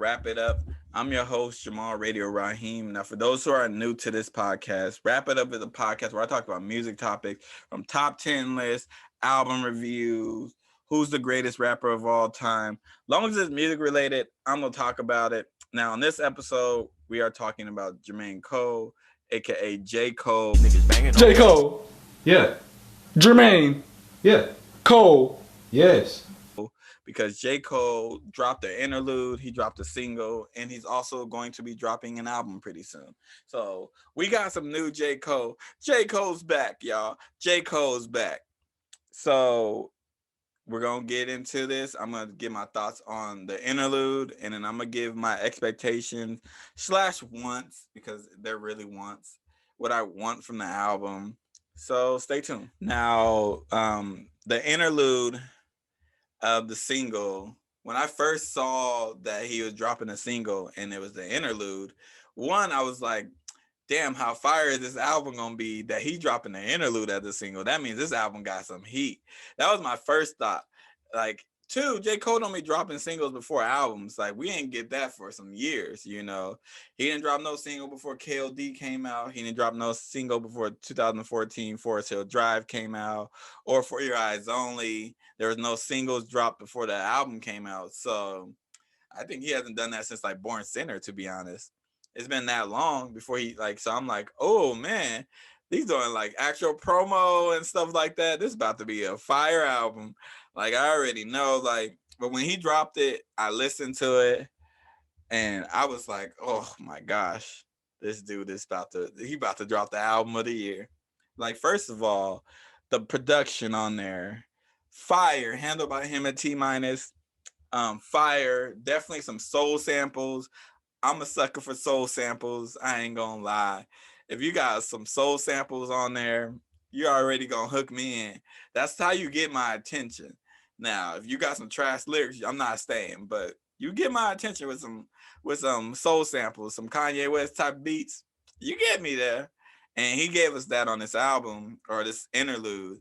Wrap It Up. I'm your host, Jamal Radio Raheem. Now, for those who are new to this podcast, Wrap It Up is a podcast where I talk about music topics from top 10 lists, album reviews, who's the greatest rapper of all time. Long as it's music related, I'm going to talk about it. Now, in this episode, we are talking about Jermaine Cole, aka J. Cole. Niggas banging J. Cole. Yeah. Jermaine. Yeah. Cole. Yes. because J. Cole dropped an interlude, he dropped a single, and he's also going to be dropping an album pretty soon. So we got some new J. Cole. J. Cole's back, y'all. J. Cole's back. So we're gonna get into this. I'm gonna give my thoughts on the interlude, and then I'm gonna give my expectations slash wants, because they're really wants, what I want from the album. So stay tuned. Now, the interlude of the single, when I first saw that he was dropping a single and it was the interlude, one, I was like, damn, how fire is this album gonna be that he dropping the interlude as a single? That means this album got some heat. That was my first thought. Like, two, J. Cole don't be dropping singles before albums. Like, we didn't get that for some years, you know. He didn't drop no single before KLD came out. He didn't drop no single before 2014 Forest Hill Drive came out, or For Your Eyes Only. There was no singles dropped before the album came out. So I think he hasn't done that since like Born Sinner, to be honest. It's been that long before he like, so I'm like, oh man, he's doing like actual promo and stuff like that. This is about to be a fire album. Like, I already know, like, but when he dropped it, I listened to it and I was like, oh my gosh, this dude is about to drop the album of the year. Like, first of all, the production on there, fire, handled by him at T minus. Fire, definitely some soul samples. I'm a sucker for soul samples. I ain't gonna lie. If you got some soul samples on there, you're already gonna hook me in. That's how you get my attention. Now, if you got some trash lyrics, I'm not staying, but you get my attention with some soul samples, some Kanye West type beats. You get me there. And he gave us that on this album or this interlude.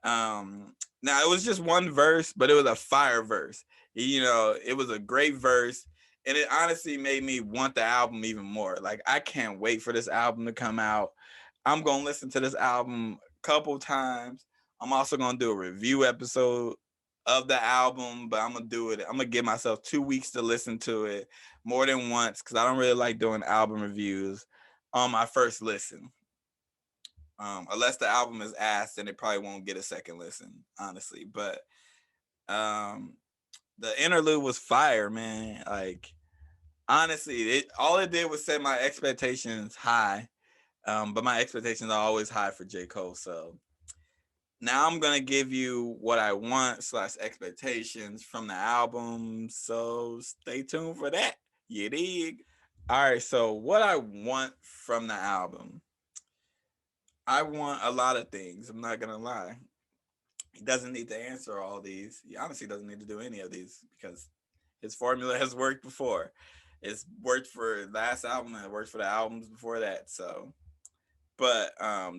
Now it was just one verse, but it was a fire verse. You know, it was a great verse, and it honestly made me want the album even more. Like, I can't wait for this album to come out. I'm gonna listen to this album a couple times. I'm also gonna do a review episode of the album, but I'm gonna do it. I'm gonna give myself 2 weeks to listen to it more than once, because I don't really like doing album reviews on my first listen. Unless the album is ass, then it probably won't get a second listen, honestly. But um, the interlude was fire, man. Like, honestly, all it did was set my expectations high. But my expectations are always high for J. Cole. So now I'm gonna give you what I want slash expectations from the album. So stay tuned for that. You dig? All right. So what I want from the album, I want a lot of things. I'm not gonna lie. He doesn't need to answer all these. He honestly doesn't need to do any of these because his formula has worked before. It's worked for last album and it worked for the albums before that. So, but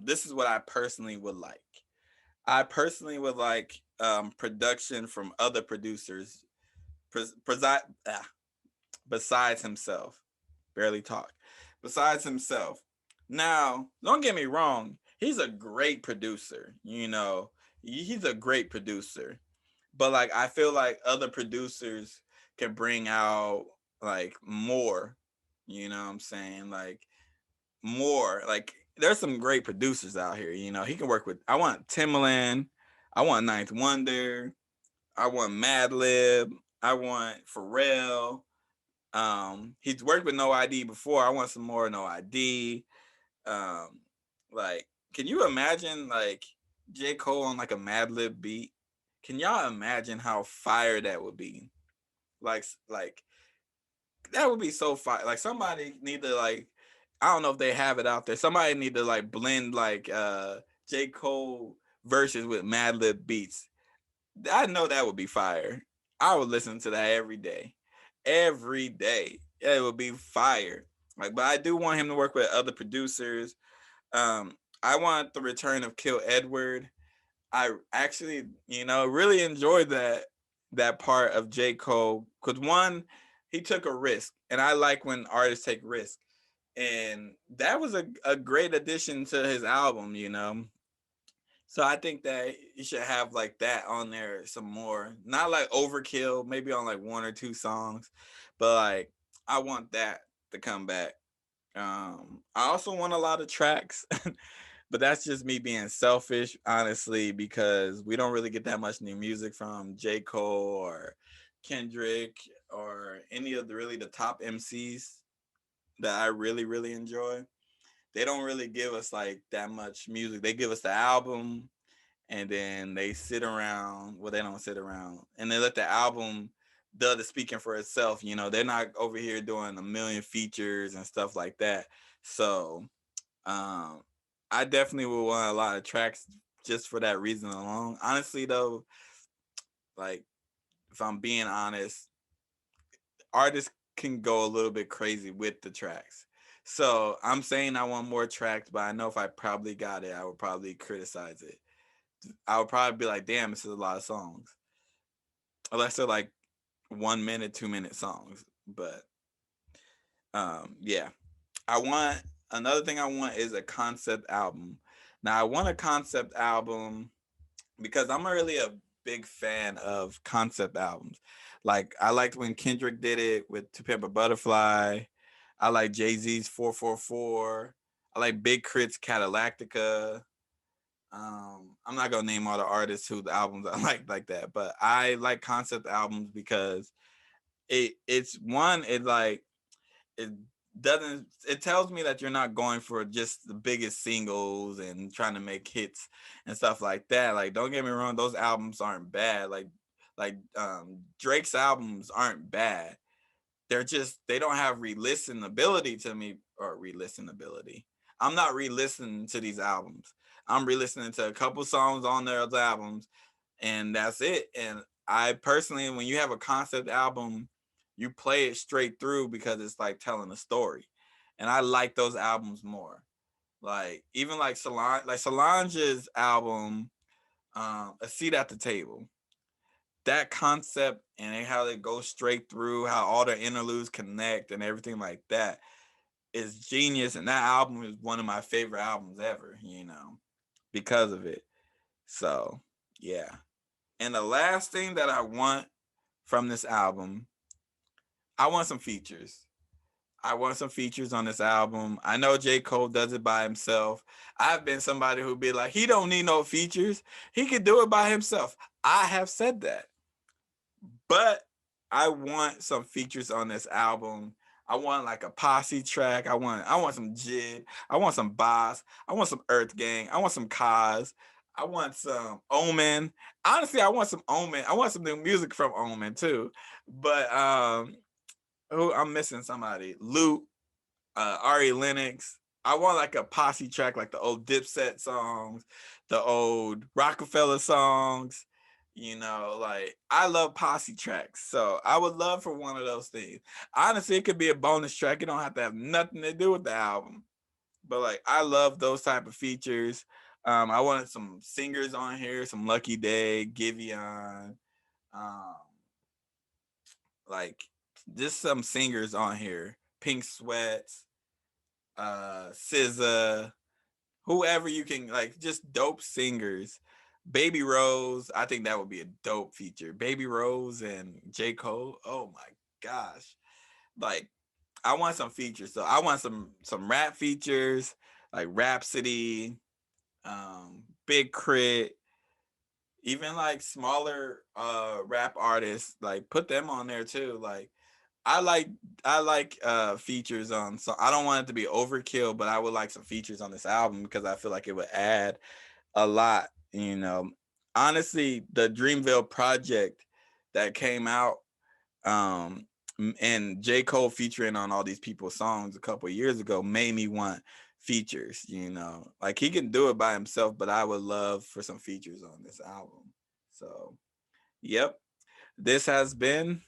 this is what I personally would like. I personally would like production from other producers besides himself. Barely talk. Besides himself. Now, don't get me wrong. He's a great producer. You know, he's a great producer. But like, I feel like other producers can bring out like more. You know what I'm saying? Like, more. Like, there's some great producers out here. You know, he can work with. I want Timbaland. I want Ninth Wonder. I want Madlib. I want Pharrell. He's worked with No ID before. I want some more No ID. Um, like, can you imagine like J. Cole on like a Madlib beat? Can y'all imagine how fire that would be? Like that would be so fire. Like, somebody need to like, I don't know if they have it out there. Somebody need to like blend like J. Cole verses with Madlib beats. I know that would be fire. I would listen to that every day. Every day. It would be fire. Like, but I do want him to work with other producers. I want the return of Kill Edward. I actually, really enjoyed that part of J. Cole. Cause one, he took a risk, and I like when artists take risks. And that was a great addition to his album, you know. So I think that you should have like that on there some more. Not like overkill, maybe on like one or two songs, but like I want that to come back. I also want a lot of tracks, but that's just me being selfish, honestly, because we don't really get that much new music from J. Cole or Kendrick or any of the really the top MCs that I really, really enjoy. They don't really give us like that much music. They give us the album, and then they sit around. Well, they don't sit around, and they let the album do the speaking for itself. You know, they're not over here doing a million features and stuff like that. So, um, I definitely would want a lot of tracks just for that reason alone. Honestly, though, like if I'm being honest, artists can go a little bit crazy with the tracks. So I'm saying I want more tracks, but I know if I probably got it, I would probably criticize it. I would probably be like, damn, this is a lot of songs. Unless they're like 1 minute, 2 minute songs. But yeah. I want another thing I want is a concept album. Now I want a concept album because I'm really a big fan of concept albums. Like I liked when Kendrick did it with To Pimp a Butterfly. I like Jay Z's 444. I like Big Crit's Cadillactica. I'm not gonna name all the artists whose albums I like that, but I like concept albums because it's one, it like it doesn't, it tells me that you're not going for just the biggest singles and trying to make hits and stuff like that. Like don't get me wrong, those albums aren't bad. Like Drake's albums aren't bad. They're just they don't have re-listenability to me or re-listenability. I'm not re-listening to these albums. I'm re-listening to a couple songs on those albums and that's it. And I personally, when you have a concept album, you play it straight through because it's like telling a story. And I like those albums more. Like even like Solange's album, A Seat at the Table. That concept and how they go straight through, how all the interludes connect and everything like that is genius. And that album is one of my favorite albums ever, you know, because of it. So yeah. And the last thing that I want from this album, I want some features. I want some features on this album. I know J. Cole does it by himself. I've been somebody who'd be like, he don't need no features. He could do it by himself. I have said that. But I want some features on this album. I want like a posse track. I want some Jid. I want some Boss. I want some Earth Gang. I want some Kaz. I want some Omen. Honestly, I want some Omen. I want some new music from Omen too. But who I'm missing somebody. Luke, Ari Lennox. I want like a posse track, like the old Dipset songs, the old Rockefeller songs. You know, like I love posse tracks, so I would love for one of those things. Honestly, it could be a bonus track. It don't have to have nothing to do with the album, but like I love those type of features. I wanted some singers on here, some Lucky Day, Giveon, um, like just some singers on here. Pink Sweats, SZA, whoever you can like, just dope singers. Baby Rose, I think that would be a dope feature. Baby Rose and J. Cole. Oh my gosh. Like I want some features. So I want some rap features, like Rhapsody, Big Crit, even like smaller rap artists, like put them on there too. Like I like I like features on, so I don't want it to be overkill, but I would like some features on this album because I feel like it would add a lot, you know. Honestly, the Dreamville project that came out, um and J. Cole featuring on all these people's songs a couple of years ago made me want features, you know. Like he can do it by himself, but I would love for some features on this album. So, yep. This has been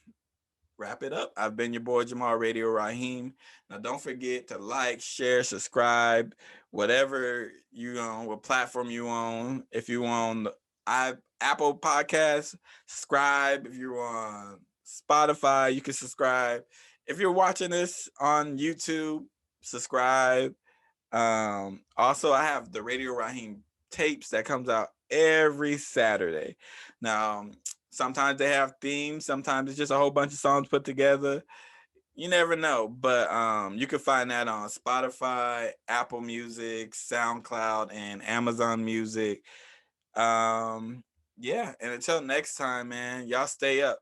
Wrap It Up. I've been your boy Jamal Radio Raheem. Now don't forget to like, share, subscribe, whatever you on, what platform you on. If you on I Apple Podcasts, subscribe. If you're on Spotify. You can subscribe. If you're watching this on YouTube, subscribe. Also, I have the Radio Raheem tapes that comes out every Saturday. Now, sometimes they have themes, sometimes it's just a whole bunch of songs put together. You never know, but you can find that on Spotify, Apple Music, SoundCloud, and Amazon Music. Um, yeah, and until next time, man, y'all stay up.